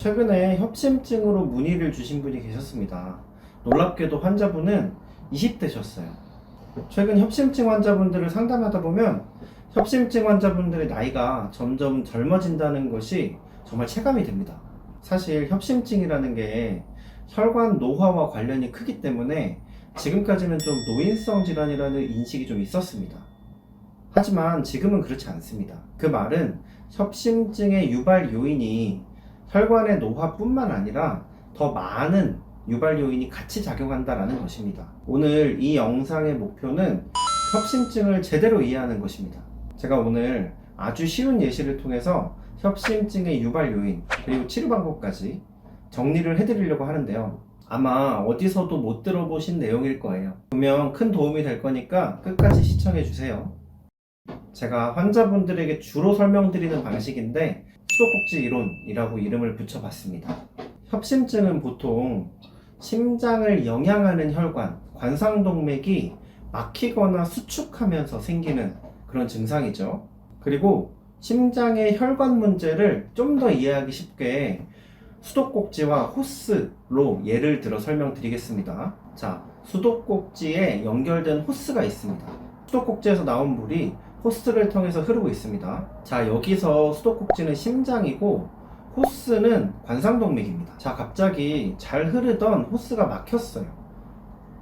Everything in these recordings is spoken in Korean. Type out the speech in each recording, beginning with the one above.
최근에 협심증으로 문의를 주신 분이 계셨습니다. 놀랍게도 환자분은 20대셨어요. 최근 협심증 환자분들을 상담하다 보면 협심증 환자분들의 나이가 점점 젊어진다는 것이 정말 체감이 됩니다. 사실 협심증이라는 게 혈관 노화와 관련이 크기 때문에 지금까지는 좀 노인성 질환이라는 인식이 좀 있었습니다. 하지만 지금은 그렇지 않습니다. 그 말은 협심증의 유발 요인이 혈관의 노화뿐만 아니라 더 많은 유발 요인이 같이 작용한다는 것입니다. 오늘 이 영상의 목표는 협심증을 제대로 이해하는 것입니다. 제가 오늘 아주 쉬운 예시를 통해서 협심증의 유발 요인 그리고 치료 방법까지 정리를 해드리려고 하는데요. 아마 어디서도 못 들어보신 내용일 거예요. 분명 큰 도움이 될 거니까 끝까지 시청해 주세요. 제가 환자분들에게 주로 설명드리는 방식인데 수도꼭지 이론이라고 이름을 붙여봤습니다. 협심증은 보통 심장을 영양하는 혈관, 관상동맥이 막히거나 수축하면서 생기는 그런 증상이죠. 그리고 심장의 혈관 문제를 좀 더 이해하기 쉽게 수도꼭지와 호스로 예를 들어 설명드리겠습니다. 자, 수도꼭지에 연결된 호스가 있습니다. 수도꼭지에서 나온 물이 호스를 통해서 흐르고 있습니다. 자, 여기서 수도꼭지는 심장이고 호스는 관상동맥입니다. 자, 갑자기 잘 흐르던 호스가 막혔어요.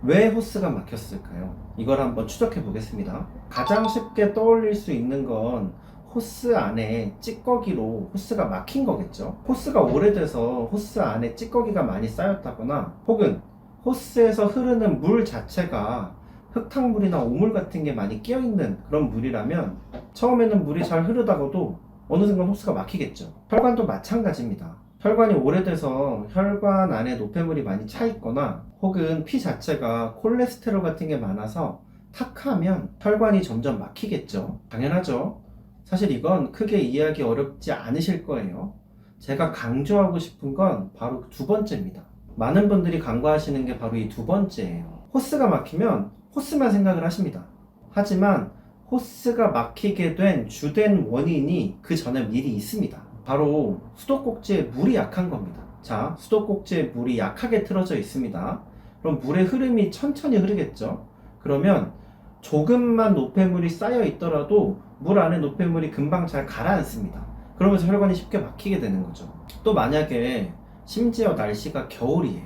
왜 호스가 막혔을까요? 이걸 한번 추적해 보겠습니다. 가장 쉽게 떠올릴 수 있는 건 호스 안에 찌꺼기로 호스가 막힌 거겠죠. 호스가 오래돼서 호스 안에 찌꺼기가 많이 쌓였다거나 혹은 호스에서 흐르는 물 자체가 흙탕물이나 오물 같은 게 많이 끼어있는 그런 물이라면 처음에는 물이 잘 흐르다가도 어느 순간 호스가 막히겠죠. 혈관도 마찬가지입니다. 혈관이 오래돼서 혈관 안에 노폐물이 많이 차 있거나 혹은 피 자체가 콜레스테롤 같은 게 많아서 탁하면 혈관이 점점 막히겠죠. 당연하죠. 사실 이건 크게 이해하기 어렵지 않으실 거예요. 제가 강조하고 싶은 건 바로 두 번째입니다. 많은 분들이 간과하시는 게 바로 이 두 번째예요. 호스가 막히면 호스만 생각을 하십니다. 하지만 호스가 막히게 된 주된 원인이 그 전에 미리 있습니다. 바로 수도꼭지에 물이 약한 겁니다. 자, 수도꼭지에 물이 약하게 틀어져 있습니다. 그럼 물의 흐름이 천천히 흐르겠죠. 그러면 조금만 노폐물이 쌓여 있더라도 물 안에 노폐물이 금방 잘 가라앉습니다. 그러면서 혈관이 쉽게 막히게 되는 거죠. 또 만약에 심지어 날씨가 겨울이에요.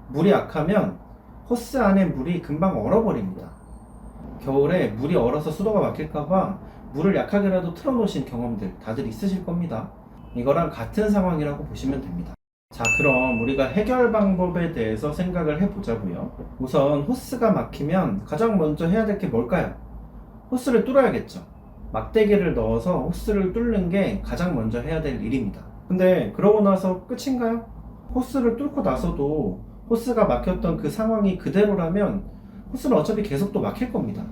물이 약하면 호스 안에 물이 금방 얼어버립니다. 겨울에 물이 얼어서 수도가 막힐까봐 물을 약하게라도 틀어놓으신 경험들 다들 있으실 겁니다. 이거랑 같은 상황이라고 보시면 됩니다. 자, 그럼 우리가 해결 방법에 대해서 생각을 해보자고요. 우선 호스가 막히면 가장 먼저 해야 될 게 뭘까요? 호스를 뚫어야겠죠. 막대기를 넣어서 호스를 뚫는 게 가장 먼저 해야 될 일입니다. 근데 그러고 나서 끝인가요? 호스를 뚫고 나서도 호스가 막혔던 그 상황이 그대로라면 호스는 어차피 계속 또 막힐 겁니다.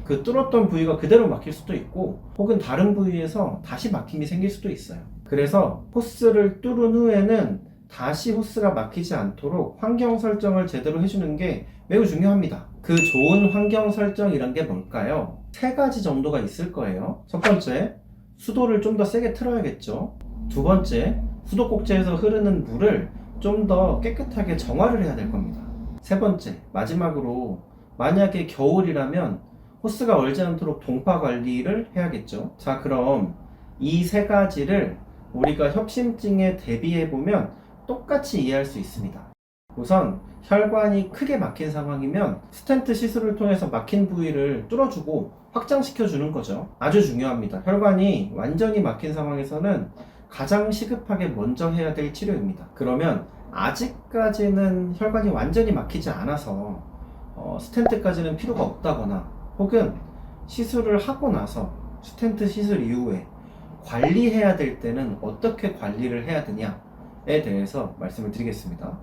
그 뚫었던 부위가 그대로 막힐 수도 있고 혹은 다른 부위에서 다시 막힘이 생길 수도 있어요. 그래서 호스를 뚫은 후에는 다시 호스가 막히지 않도록 환경 설정을 제대로 해주는 게 매우 중요합니다. 그 좋은 환경 설정이란 게 뭘까요? 세 가지 정도가 있을 거예요. 첫 번째, 수도를 좀 더 세게 틀어야겠죠. 두 번째, 수도꼭지에서 흐르는 물을 좀 더 깨끗하게 정화를 해야 될 겁니다. 세 번째, 마지막으로 만약에 겨울이라면 호스가 얼지 않도록 동파 관리를 해야겠죠. 자, 그럼 이 세 가지를 우리가 협심증에 대비해보면 똑같이 이해할 수 있습니다. 우선 혈관이 크게 막힌 상황이면 스텐트 시술을 통해서 막힌 부위를 뚫어주고 확장시켜주는 거죠. 아주 중요합니다. 혈관이 완전히 막힌 상황에서는 가장 시급하게 먼저 해야 될 치료입니다. 그러면 아직까지는 혈관이 완전히 막히지 않아서 스텐트까지는 필요가 없다거나 혹은 시술을 하고 나서 스텐트 시술 이후에 관리해야 될 때는 어떻게 관리를 해야 되냐에 대해서 말씀을 드리겠습니다.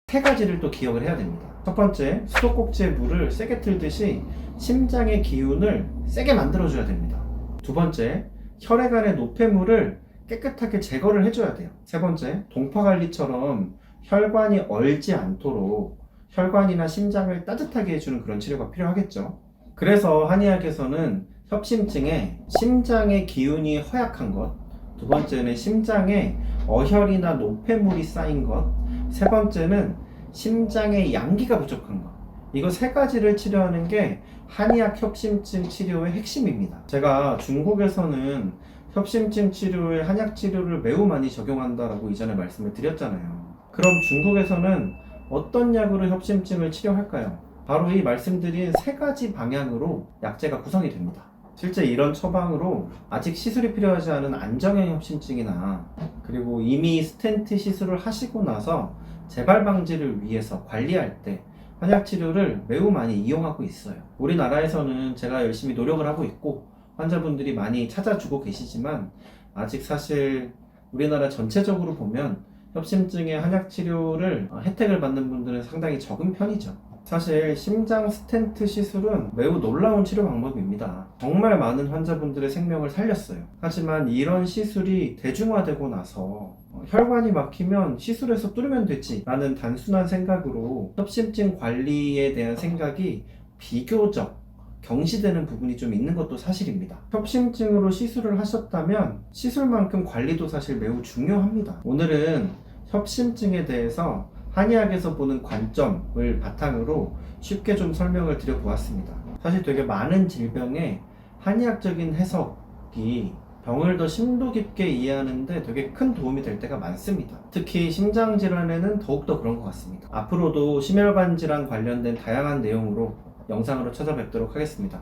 세 가지를 또 기억을 해야 됩니다. 첫 번째, 수도꼭지에 물을 세게 틀듯이 심장의 기운을 세게 만들어줘야 됩니다. 두 번째, 혈액 안의 노폐물을 깨끗하게 제거를 해줘야 돼요. 세 번째, 동파관리처럼 혈관이 얼지 않도록 혈관이나 심장을 따뜻하게 해주는 그런 치료가 필요하겠죠. 그래서 한의학에서는 협심증에 심장의 기운이 허약한 것 두 번째는 심장에 어혈이나 노폐물이 쌓인 것, 세 번째는 심장에 양기가 부족한 것. 이거 세 가지를 치료하는 게 한의학 협심증 치료의 핵심입니다. 제가 중국에서는 협심증 치료에 한약 치료를 매우 많이 적용한다라고 이전에 말씀을 드렸잖아요. 그럼 중국에서는 어떤 약으로 협심증을 치료할까요? 바로 이 말씀드린 세 가지 방향으로 약제가 구성이 됩니다. 실제 이런 처방으로 아직 시술이 필요하지 않은 안정형 협심증이나 그리고 이미 스텐트 시술을 하시고 나서 재발 방지를 위해서 관리할 때 한약 치료를 매우 많이 이용하고 있어요. 우리나라에서는 제가 열심히 노력을 하고 있고 환자분들이 많이 찾아주고 계시지만 아직 사실 우리나라 전체적으로 보면 협심증의 한약 치료를 혜택을 받는 분들은 상당히 적은 편이죠. 사실 심장 스텐트 시술은 매우 놀라운 치료 방법입니다. 정말 많은 환자분들의 생명을 살렸어요. 하지만 이런 시술이 대중화되고 나서 혈관이 막히면 시술해서 뚫으면 되지 라는 단순한 생각으로 협심증 관리에 대한 생각이 비교적 경시되는 부분이 좀 있는 것도 사실입니다. 협심증으로 시술을 하셨다면 시술만큼 관리도 사실 매우 중요합니다. 오늘은 협심증에 대해서 한의학에서 보는 관점을 바탕으로 쉽게 좀 설명을 드려보았습니다. 사실 되게 많은 질병에 한의학적인 해석이 병을 더 심도 깊게 이해하는데 되게 큰 도움이 될 때가 많습니다. 특히 심장질환에는 더욱더 그런 것 같습니다. 앞으로도 심혈관 질환 관련된 다양한 내용으로 영상으로 찾아뵙도록 하겠습니다.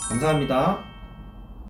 감사합니다.